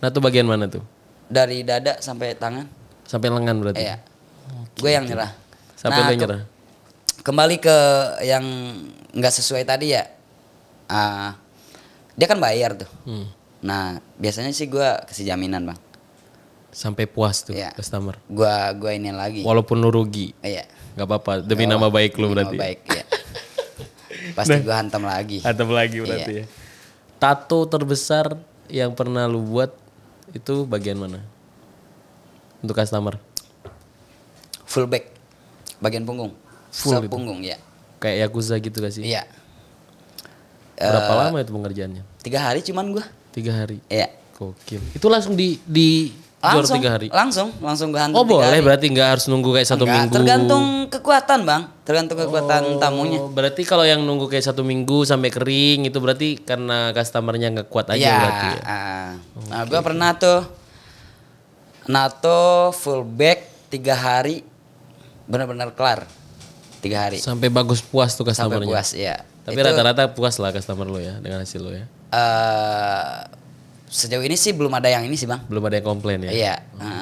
Nato bagian mana tuh?
Dari dada sampai tangan.
Sampai lengan berarti?
Iya. Gue yang nyerah.
Sampai
Nah,
lu nyerah?
Kembali ke yang nggak sesuai tadi ya. Dia kan bayar tuh. Nah biasanya sih gue kasih jaminan bang.
Sampai puas tuh
Iya.
customer.
Gue ini lagi.
Walaupun lu rugi.
Iya.
Gak apa-apa, demi nama baik lu
Demi
berarti.
Nama baik, iya. Pasti gue hantam lagi.
Atau lagi berarti
Iya.
ya. Tato terbesar yang pernah lu buat itu bagian mana? Untuk customer?
Full back, bagian punggung.
Full gitu?
Punggung ya.
Kayak Yakuza gitu gak sih?
Iya.
Berapa lama itu pengerjaannya?
3 hari cuman gue.
3 hari.
Iya.
Gokil. Itu langsung di jual 3 hari?
Langsung gue hantam.
Oh
3
boleh
hari.
berarti nggak harus nunggu kayak 1
Enggak,
minggu.
tergantung kekuatan bang, tergantung kekuatan tamunya.
Berarti kalau yang nunggu kayak 1 minggu sampai kering itu berarti karena customernya nggak kuat aja
Iya.
berarti ya?
Nah gue pernah tuh nato full back 3 hari, benar-benar kelar 3 hari.
Sampai bagus puas tuh
Sampai
customernya.
puas ya.
Tapi rata-rata puas lah customer lo ya dengan hasil lo ya.
Sejauh ini sih belum ada yang ini sih bang.
Belum ada yang komplain ya.
Iya.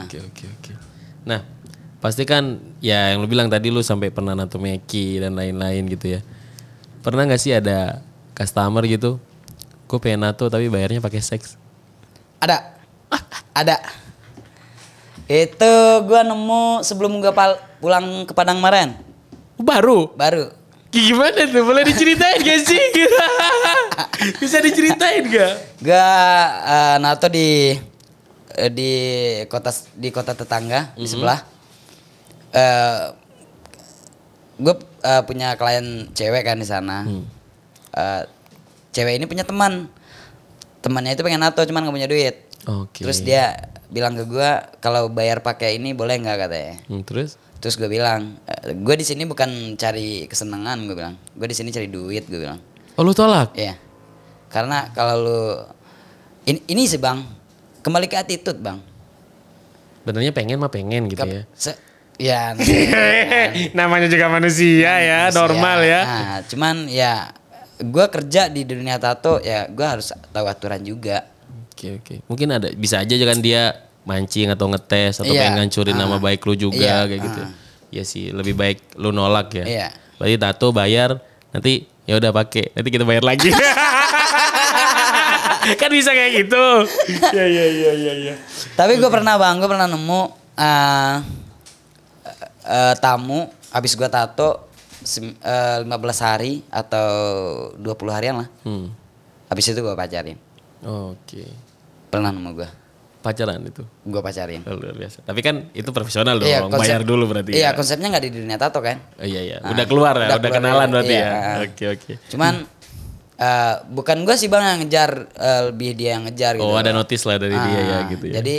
Oke. Nah, pasti kan ya yang lu bilang tadi lu sampai pernah nato meki dan lain-lain gitu ya. Pernah nggak sih ada customer gitu, gue pengen nato tapi bayarnya pakai seks?
Ada. Itu gue nemu sebelum gue pulang ke Padang kemarin.
Baru?
Baru.
Gimana tuh? Boleh diceritain gak sih? Bisa diceritain gak?
Gue nato di kota tetangga di sebelah. Gue punya klien cewek kan di sana. Cewek ini punya temannya itu pengen nato cuman gak punya duit.
Oke.
Terus dia bilang ke gue kalau bayar pakai ini boleh nggak katanya. Terus gue bilang gue di sini bukan cari kesenangan, gue bilang gue di sini cari duit, gue bilang.
Oh lu tolak?
Iya. Karena kalau lu ini sih bang, kembali ke attitude bang.
Benernya pengen mah pengen gitu ya.
Ya.
Namanya juga manusia ya, normal ya.
Nah, cuman ya gue kerja di dunia tato ya gue harus tahu aturan juga.
Oke. Mungkin bisa aja kan dia mancing atau ngetes atau pengen ngancurin nama baik lu juga kayak gitu. Iya sih, lebih baik lu nolak ya.
Iya.
Berarti tato bayar, nanti ya udah pakai, nanti kita bayar lagi. Kan bisa kayak gitu. Iya.
Tapi gue pernah nemu tamu habis gue tato 15 hari atau 20 harian lah. Habis itu gue pacarin.
Oke.
Pernah nemu gue.
Pacaran itu?
Gue pacarin.
Luar biasa. Tapi kan itu profesional dong,
Iya,
bayar dulu berarti
iya,
ya.
konsepnya nggak di dunia tato kan.
Oh, iya. Udah keluar ya, udah
keluar
kenalan berarti
iya.
ya. Oke.
Cuman bukan gue sih bang yang ngejar, lebih dia yang ngejar gitu.
Oh ada notis lah dari dia ya gitu ya.
Jadi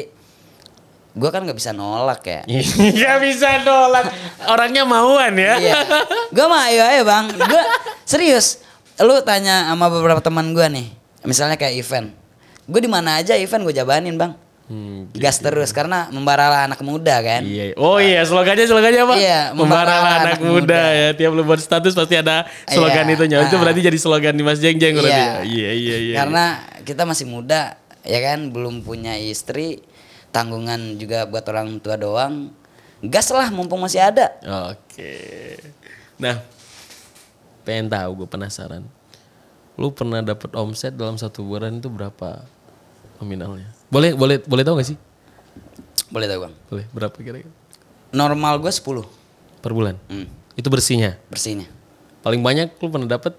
gue kan nggak bisa nolak ya.
Gak bisa nolak. Orangnya mauan ya.
Iya. Gue mah ayo bang. Gue serius. Lu tanya sama beberapa teman gue nih. Misalnya kayak event. Gue di mana aja event gue jabanin bang. Gas terus karena membara anak muda kan.
Iya. Oh iya, slogannya apa?
Iya,
membara anak muda ya. Tiap lu buat status pasti ada slogan itunya. Itu berarti jadi slogan di Mas Jeng Jeng berarti ya. Iya.
Karena kita masih muda ya kan, belum punya istri, tanggungan juga buat orang tua doang. Gas lah mumpung masih ada.
Oke. Nah, pengen tahu, gue penasaran. Lu pernah dapat omset dalam 1 bulan itu berapa nominalnya? Boleh tahu gak sih?
Boleh tahu bang?
Boleh. Berapa kira-kira?
Normal gue 10
Per bulan? Itu bersihnya?
bersihnya.
Paling banyak lu pernah dapat?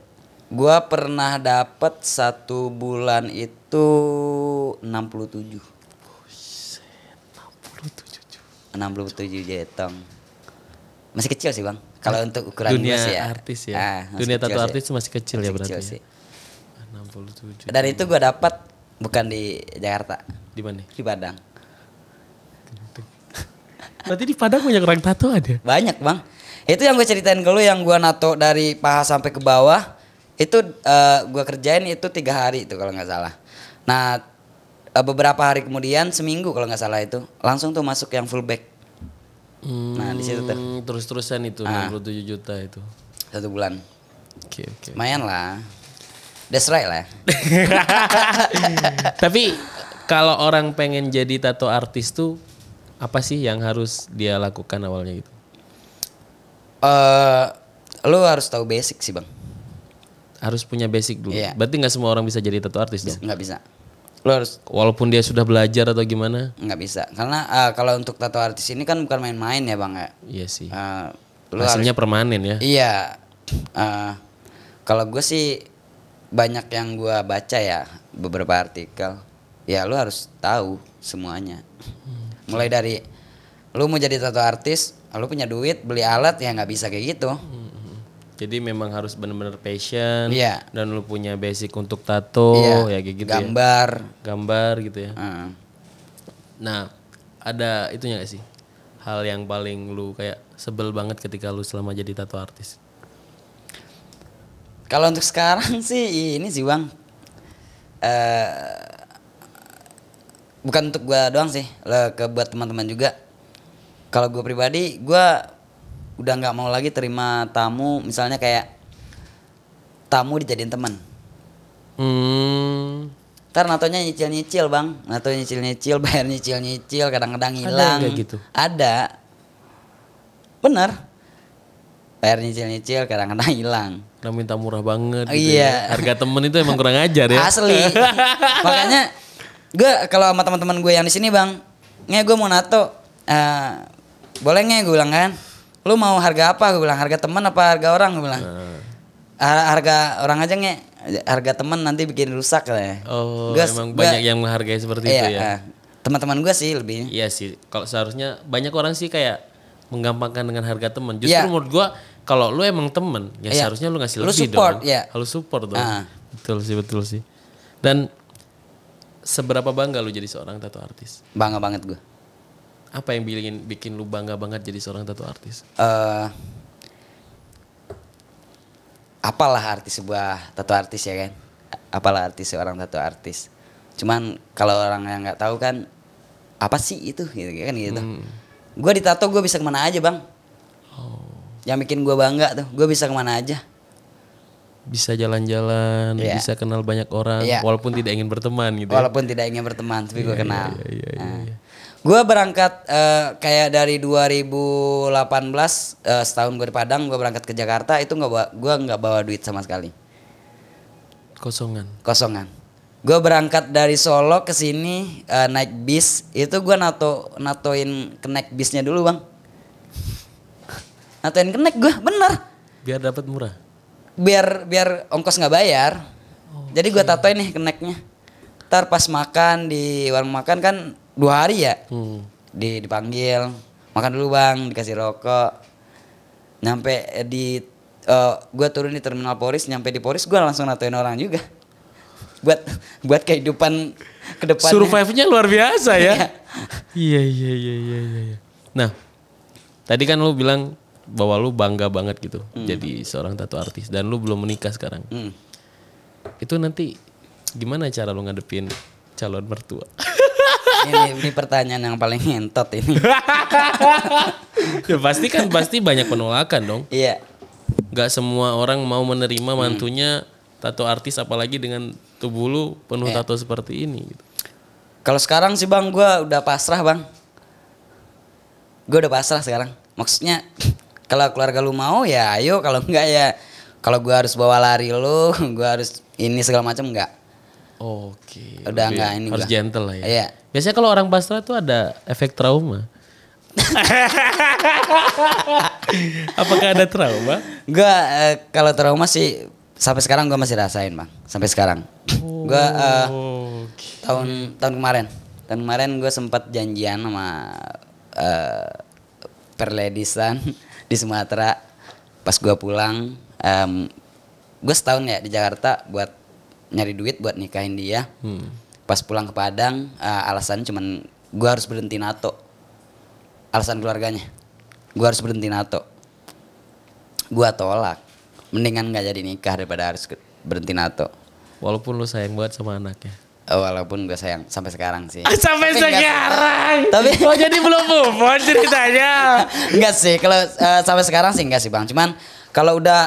Gue pernah dapat 1 bulan itu 67. 67 jetong. Masih kecil sih bang. Kalau untuk ukuran
dunia
gue sih ya.
Artis ya. Dunia tato artis masih kecil ya berarti.
Sih.
67.
Dan itu gue dapat bukan di Jakarta,
Di mana?
di Padang.
Berarti di Padang banyak orang tato ada?
Banyak bang. Itu yang gue ceritain ke lu, yang gue nato dari paha sampai ke bawah. Itu gue kerjain itu 3 hari itu kalau nggak salah. Nah beberapa hari kemudian, seminggu kalau nggak salah itu, langsung tuh masuk yang full back. Nah di situ tuh.
Terus-terusan itu 67 juta itu.
1 bulan.
Oke.
Lumayan lah. That's right lah.
Tapi kalau orang pengen jadi tato artis tuh apa sih yang harus dia lakukan awalnya gitu?
Lu harus tahu basic sih bang.
Harus punya basic dulu.
Iya.
Berarti nggak semua orang bisa jadi tato artis dong?
Nggak bisa. Lu harus
Walaupun dia sudah belajar atau gimana?
nggak bisa. Karena kalau untuk tato artis ini kan bukan main-main ya bang ya.
Iya sih.
Lu
Hasilnya permanen ya?
Iya. Kalau gue sih banyak yang gue baca ya, beberapa artikel. Ya lu harus tahu semuanya. Mulai dari lu mau jadi tato artis, lu punya duit beli alat ya nggak bisa kayak gitu.
Jadi memang harus benar-benar passion.
Iya.
Dan lu punya basic untuk tato ya kayak gitu Gambar gitu ya. Nah ada itunya gak sih? Hal yang paling lu kayak sebel banget ketika lu selama jadi tato artis?
Kalau untuk sekarang sih ini sih bang, bukan untuk gua doang sih, buat teman-teman juga. Kalau gua pribadi, gua udah nggak mau lagi terima tamu, misalnya kayak tamu dijadiin teman. Ntar natonya nyicil-nyicil bang, nato nyicil-nyicil, bayar nyicil-nyicil, kadang-kadang hilang.
Ada kayak gitu?
Ada, bener. Bayar nyicil-nyicil, kadang-kadang hilang.
Udah minta murah banget gitu
Iya.
ya. Harga temen itu emang kurang ajar ya.
Asli. Makanya gue kalau sama teman-teman gue yang di sini bang, gue mau nato, boleh gue bilang kan, lu mau harga apa? Gue bilang harga teman apa harga orang? Gue bilang harga orang aja harga teman nanti bikin rusak lah ya.
Oh, emang banyak yang menghargai seperti itu ya.
Teman-teman gue sih lebih.
Iya sih, kalau seharusnya banyak orang sih kayak menggampangkan dengan harga teman. Justru menurut gua kalau lu emang temen ya seharusnya lu ngasih
lu
lebih
support,
dong. Lu support dong. Betul sih. Dan seberapa bangga lu jadi seorang tato artis?
Bangga banget gue.
Apa yang bikin lu bangga banget jadi seorang tato artis?
Apalah arti sebuah tato artis ya kan? Apalah arti seorang tato artis? Cuman kalau orang yang nggak tahu kan apa sih itu gitu kan gitu. Gue ditato gue bisa kemana aja bang. Yang bikin gue bangga tuh, gue bisa kemana aja.
Bisa jalan-jalan, bisa kenal banyak orang, walaupun tidak ingin berteman gitu.
Walaupun tidak ingin berteman, tapi gue kenal.
Iya.
Gue berangkat kayak dari 2018 setahun gue di Padang, gue berangkat ke Jakarta itu gue nggak bawa duit sama sekali. Kosongan. Gue berangkat dari Solo ke sini naik bis, itu gue natoin ke naik bisnya dulu bang. Natoin ke naik gue, bener.
Biar dapat murah.
Biar ongkos nggak bayar. Jadi gue tatoin nih ke naiknya. Ntar pas makan di warung makan kan 2 hari ya. Dipanggil, makan dulu bang, dikasih rokok. Nyampe gue turun di terminal Poris, nyampe di Poris gue langsung natoin orang juga. Buat kehidupan kedepannya.
Survive-nya luar biasa ya. Iya. Nah, tadi kan lu bilang bahwa lu bangga banget gitu jadi seorang tato artis dan lu belum menikah sekarang. Itu nanti gimana cara lu ngadepin calon mertua?
Ini pertanyaan yang paling ngentot ini.
Ya pasti banyak penolakan dong.
Iya.
Gak semua orang mau menerima mantunya tato artis, apalagi dengan tubuh lu penuh tato seperti ini gitu.
Kalau sekarang sih bang, gue udah pasrah bang. Gue udah pasrah sekarang. Maksudnya kalau keluarga lu mau ya ayo, kalau enggak ya. Kalau gue harus bawa lari lu, gue harus ini segala macam enggak.
Oke.
Udah enggak ini
harus
gua.
gentle lah ya.
Iya.
Biasanya kalau orang pasrah tuh ada efek trauma. Apakah ada trauma?
Gue kalau trauma sih sampai sekarang gue masih rasain bang. Sampai sekarang. Gue tahun kemarin gue sempat janjian sama perledisan di Sumatera. Pas gue pulang, gue setahun ya di Jakarta buat nyari duit buat nikahin dia. Pas pulang ke Padang, alasan cuman gue harus berhenti nato. Alasan keluarganya, gue harus berhenti nato. Gue tolak, mendingan nggak jadi nikah daripada harus berhenti nato.
Walaupun lu sayang banget sama anaknya.
Walaupun gue sayang sampai sekarang sih.
Sampai
Tapi
sekarang.
Tapi
oh jadi belum move on ceritanya.
Enggak sih, kalau sampai sekarang sih enggak sih bang. Cuman kalau udah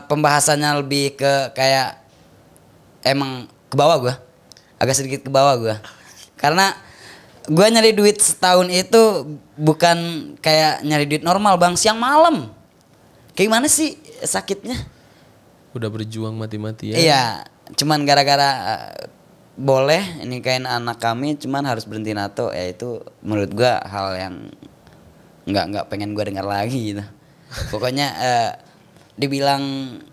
pembahasannya lebih ke kayak emang ke bawah gue, agak sedikit ke bawah gue. Karena gue nyari duit setahun itu bukan kayak nyari duit normal bang, siang malam. Kayak gimana sih sakitnya?
Udah berjuang mati-matian.
Iya, cuman gara-gara boleh nikahin anak kami, cuman harus berhenti nato, ya itu menurut gue hal yang nggak pengen gue dengar lagi gitu. Pokoknya dibilang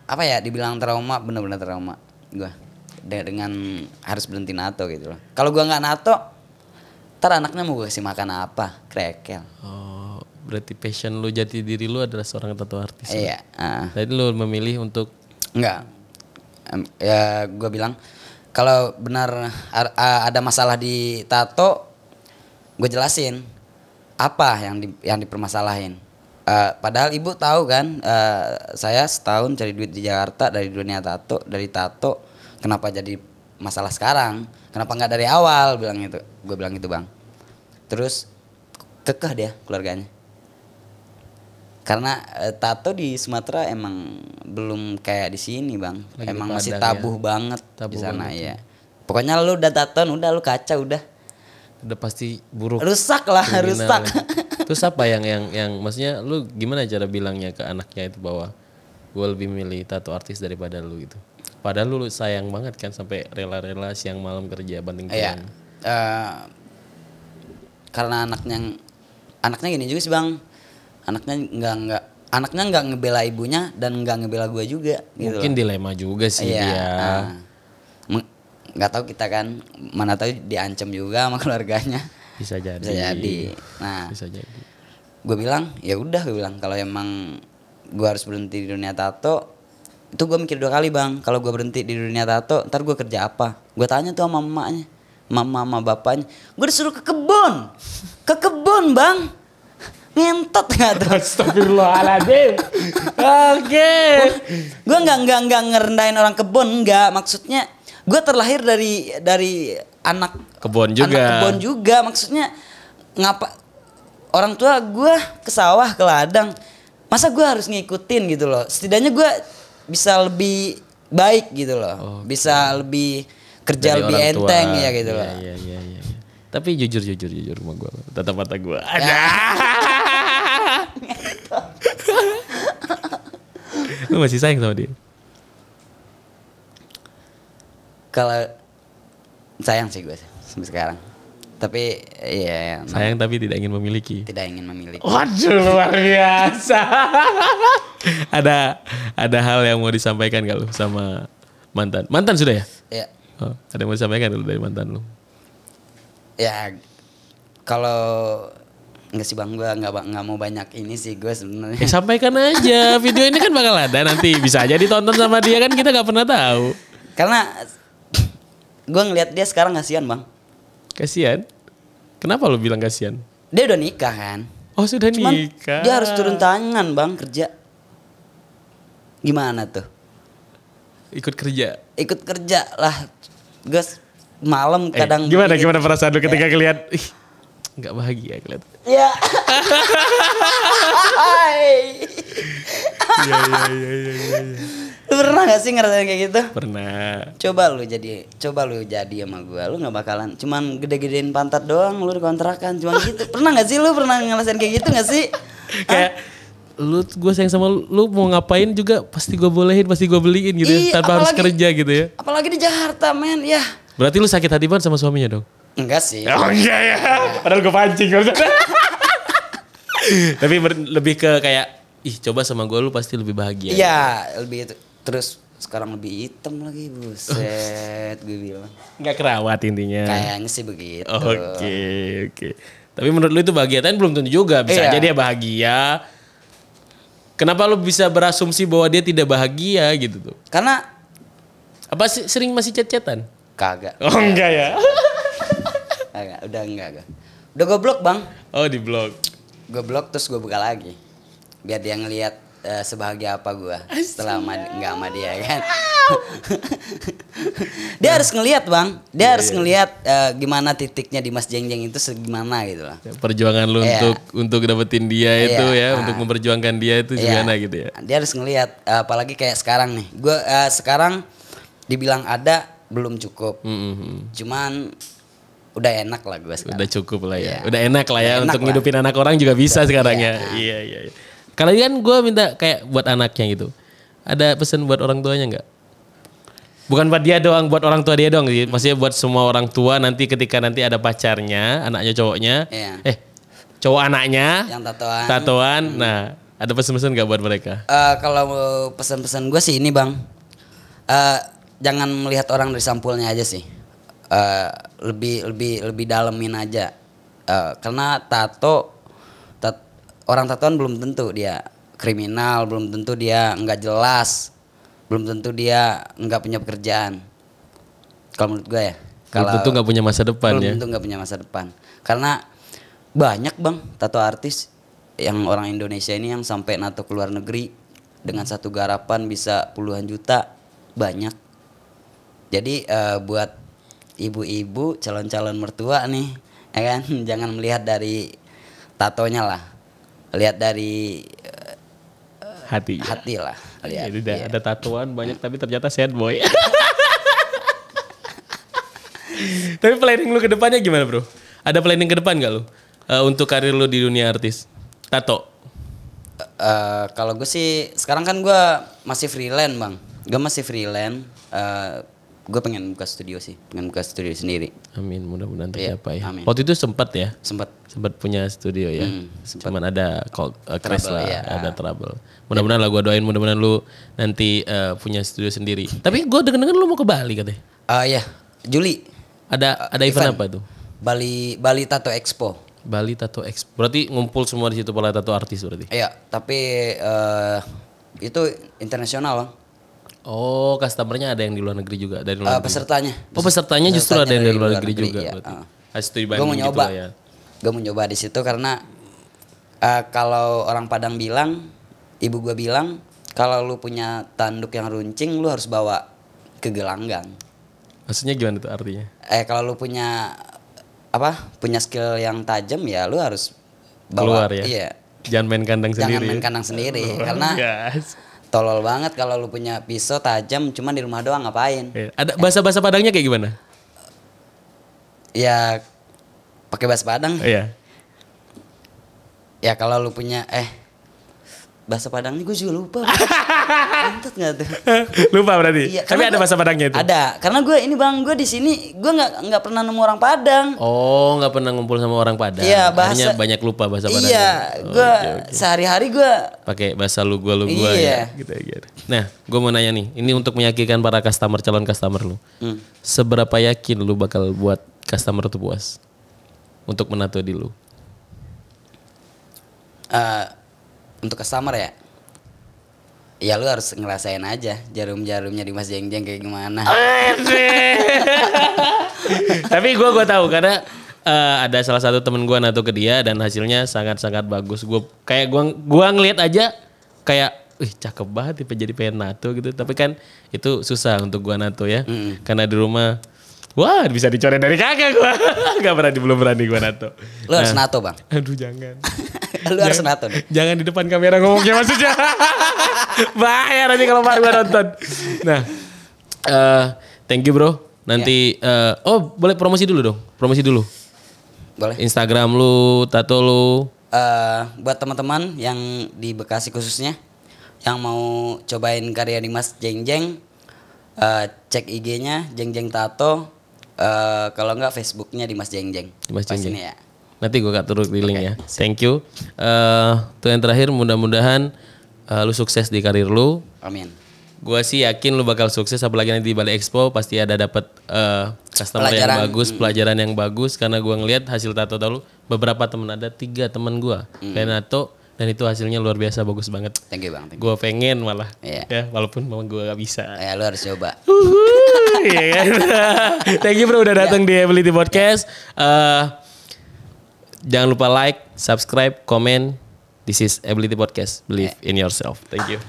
apa ya? Dibilang trauma, bener-bener trauma gue dengan harus berhenti nato gitu loh. Kalau gue nggak nato, ntar anaknya mau gue kasih makan apa? Krekel.
Oh, berarti passion lu, jati diri lu adalah seorang tato artis.
Iya.
Jadi lu memilih untuk
enggak. Ya gue bilang kalau benar ada masalah di tato, gue jelasin apa yang dipermasalahin. Padahal ibu tahu kan, saya setahun cari duit di Jakarta dari dunia tato, dari tato, kenapa jadi masalah sekarang? Kenapa nggak dari awal? Gue bilang itu bang. Terus kekeh dia keluarganya. Karena tato di Sumatera emang belum kayak di sini bang.
Lagi
emang
Padang
masih
ya.
tabuh banget
Tabuh
di sana
banget
ya. Pokoknya lu udah taton, udah lu kaca udah.
udah pasti buruk.
Rusak lah,
kriminal
rusak.
ya. Terus apa yang maksudnya lu gimana cara bilangnya ke anaknya itu bahwa gue lebih milih tato artis daripada lu gitu. Padahal lu sayang banget kan sampai rela-rela siang malam kerja banting
Iya.
tulang.
Karena anaknya gini juga sih bang. Anaknya nggak ngebela ibunya dan nggak ngebela gue juga. Gitu
Mungkin
loh.
dilema juga sih
Iya,
dia.
nggak tahu kita kan, mana tahu diancam juga sama keluarganya.
Bisa jadi.
Bisa jadi. Nah,
Bisa jadi.
gue bilang ya udah, gue bilang kalau emang gue harus berhenti di dunia tato, itu gue mikir 2 kali bang. Kalau gue berhenti di dunia tato, ntar gue kerja apa? Gue tanya tuh sama mamanya, mama bapaknya, gue disuruh ke kebun bang. Ngentot nggak tuh?
Astagfirullahaladzim. Oke.
Gue nggak ngerendahin orang kebun, nggak. Maksudnya gue terlahir dari anak
Kebun juga.
Anak kebun juga. Maksudnya ngapa orang tua gue ke sawah, ke ladang, masa gue harus ngikutin gitu loh. Setidaknya gue bisa lebih baik gitu loh. Bisa lebih kerja
Dari
lebih
orang tua.
enteng ya gitu loh.
Iya. Tapi jujur sama gue, tatap mata gue. Ada. Lu masih sayang sama dia?
Kalau sayang sih gue sampai sekarang. Tapi iya,
Sayang tapi tidak ingin memiliki.
tidak ingin memiliki.
Waduh, luar biasa. ada hal yang mau disampaikan gak lu sama mantan? Mantan sudah ya?
Ya,
Oh, ada yang mau disampaikan lu dari mantan lu?
ya kalau enggak sih bang, gue nggak mau banyak ini sih gue sebenarnya.
Sampaikan aja. Video ini kan bakal ada nanti. Bisa aja ditonton sama dia kan, kita gak pernah tahu.
Karena gue ngelihat dia sekarang kasihan bang.
Kasian? Kenapa lu bilang kasian?
Dia udah nikah kan.
Oh sudah
Cuman
nikah.
dia harus turun tangan bang kerja. Gimana tuh?
Ikut kerja.
Ikut kerja lah. Gue malam kadang.
Gimana perasaan lu ketika ngeliat, ih nggak bahagia kelihatan.
Ya.
Iya.
Lu pernah gak sih ngerasain kayak gitu?
Pernah.
Coba lu jadi sama gua, lu nggak bakalan cuman gede-gedein pantat doang lu di kontrakan cuma gitu. Pernah gak sih lu pernah ngerasain kayak gitu gak sih?
Kayak gue sayang sama lu mau ngapain juga pasti gue bolehin, pasti gue beliin gitu ya, tanpa harus kerja gitu ya.
Apalagi di Jakarta men, ya.
Berarti lu sakit hati banget sama suaminya dong?
Enggak sih.
Oh enggak ya, padahal gue pancing. Tapi lebih ke kayak, ih coba sama gue lu pasti lebih bahagia.
Iya, lebih itu. Terus sekarang lebih hitam lagi, buset gue bilang.
Enggak kerawat intinya.
Kayaknya sih begitu.
Oke. Tapi menurut lu itu bahagia, tapi belum tentu juga. Bisa aja dia bahagia. Kenapa lu bisa berasumsi bahwa dia tidak bahagia gitu tuh?
Karena
apa sih sering masih chat-chatan?
kagak.
Oh enggak ya.
Kagak, udah enggak. Udah gue blok, Bang.
Oh di blog.
Gue blok terus gue buka lagi. Biar dia ngelihat sebahagia apa gue setelah enggak sama dia kan. Dia harus ngelihat, Bang. Dia harus ngelihat gimana titiknya di Mas Jeng Jeng itu segimana gitu lah.
Perjuangan lu untuk dapetin dia itu ya, untuk memperjuangkan dia itu gimana gitu ya.
Dia harus ngelihat, apalagi kayak sekarang nih. Gue sekarang dibilang ada belum cukup. Cuman udah enak lah gue sekarang.
Udah cukup lah ya. Udah enak lah ya untuk
lah.
ngidupin anak orang juga bisa sekarang ya. Iya. Kalian gue minta kayak buat anaknya gitu. Ada pesan buat orang tuanya nggak? Bukan buat dia doang, buat orang tua dia doang sih. Maksudnya buat semua orang tua nanti ketika nanti ada pacarnya, anaknya cowoknya. Cowok anaknya.
Yang
tatoan. Nah, ada pesan-pesan nggak buat mereka?
Kalau pesan-pesan gue sih ini, Bang. Jangan melihat orang dari sampulnya aja sih. Lebih dalemin aja. Karena orang tatoan belum tentu dia kriminal, belum tentu dia nggak jelas, belum tentu dia nggak punya pekerjaan. Kalau menurut gue ya,
belum tentu nggak punya masa depan
belum
ya.
tentu nggak punya masa depan. Karena banyak, Bang, tato artis yang orang Indonesia ini yang sampai nato ke luar negeri dengan satu garapan bisa puluhan juta, banyak. Jadi buat ibu-ibu calon-calon mertua nih, ya kan, jangan melihat dari tatonya lah. Lihat dari
hati
lah. Lihat.
Jadi ada tatoan banyak tapi ternyata sad boy. Tapi planning lu ke depannya gimana, Bro? Ada planning ke depan gak lu? Untuk karir lu di dunia artis? Tato?
Kalau gue sih sekarang kan gue masih freelance, Bang. Gue masih freelance. Gue pengen buka studio sih, pengen buka studio sendiri.
Amin, mudah-mudahan tercapai.
Amin.
Waktu itu sempat ya?
Sempat
Punya studio ya. Cuman ada crash lah,
ya.
ada trouble. Mudah-mudahan lah gue doain, mudah-mudahan lu nanti punya studio sendiri. Tapi gue denger lu mau ke Bali katanya.
Iya, Juli.
Ada event apa tuh?
Bali Tato Expo.
Bali Tato Expo. Berarti ngumpul semua di situ para tato artis berarti.
Iya, tapi itu internasional, Bang.
Oh, customernya ada yang di luar negeri juga, dari luar negeri.
Pesertanya.
Oh, pesertanya justru ada yang dari luar negeri juga
ya.
berarti. Itu di Bandung gitu lah ya.
Gue mau nyoba di situ karena kalau orang Padang bilang, ibu gue bilang, kalau lu punya tanduk yang runcing, lu harus bawa ke gelanggang.
Maksudnya gimana tuh artinya?
Kalau lu punya skill yang tajam ya, lu harus bawa.
Keluar ya.
Iya.
Jangan main kandang sendiri.
Jangan main kandang sendiri karena tolol banget kalau lu punya pisau tajam cuma di rumah doang ngapain?
Ada bahasa Padangnya kayak gimana?
Ya pakai bahasa Padang.
Iya.
Ya kalau lu punya bahasa Padangnya gue juga lupa. Mantap nggak tuh?
Lupa berarti.
Iya,
tapi ada bahasa Padangnya itu.
Ada, karena gue ini, Bang, gue di sini gue nggak pernah nemu orang Padang.
Oh, nggak pernah ngumpul sama orang Padang.
Iya,
bahasa. Banyak lupa bahasa Padang.
Iya, gue sehari-hari gue
pakai bahasa lu gua ya. Gitu. Nah, gue mau nanya nih, ini untuk meyakinkan para calon customer lu. Seberapa yakin lu bakal buat customer tuh puas untuk menato di lu?
Untuk customer ya lu harus ngerasain aja jarum-jarumnya di Mas Jeng Jeng kayak gimana.
Tapi gue tahu karena ada salah satu temen gue nato ke dia dan hasilnya sangat-sangat bagus. Gue ngelihat aja kayak, cakep banget tipe jadi pengen nato gitu. Tapi kan itu susah untuk gue nato ya, karena di rumah Wah, bisa dicoret dari kagak gua. Belum berani gua nato.
Lu harus nato, Bang.
Aduh, jangan.
Lu harus nato deh.
Jangan di depan kamera ngomongnya maksudnya. Bahaya nanti kalau Pak gua nonton. Nah, thank you bro. Nanti, boleh promosi dulu dong. Promosi dulu.
Boleh.
Instagram lu, tato lu.
Buat teman-teman yang di Bekasi khususnya, yang mau cobain karya Dimas Jeng Jeng, cek IG-nya Jeng Jeng Tato. Kalau enggak Facebooknya Dimas Jeng Jeng.
Dimas Jeng Jeng.
Ya.
Nanti gue turun di link ya. Thank you. Tuh yang terakhir mudah-mudahan lu sukses di karir lu.
Amin.
Gue sih yakin lu bakal sukses, apalagi nanti di Bali Expo pasti ada dapat customer yang bagus, pelajaran yang bagus. Karena gue ngelihat hasil tato lu beberapa temen, ada 3 temen gue kayak nato, dan itu hasilnya luar biasa bagus banget.
Thank you Bang.
Gue pengen malah,
ya
walaupun memang gue gak bisa.
Ya lu harus coba.
Iya kan? Thank you bro udah datang di Ability Podcast. Jangan lupa like, subscribe, comment. This is Ability Podcast. Believe in yourself. Thank you.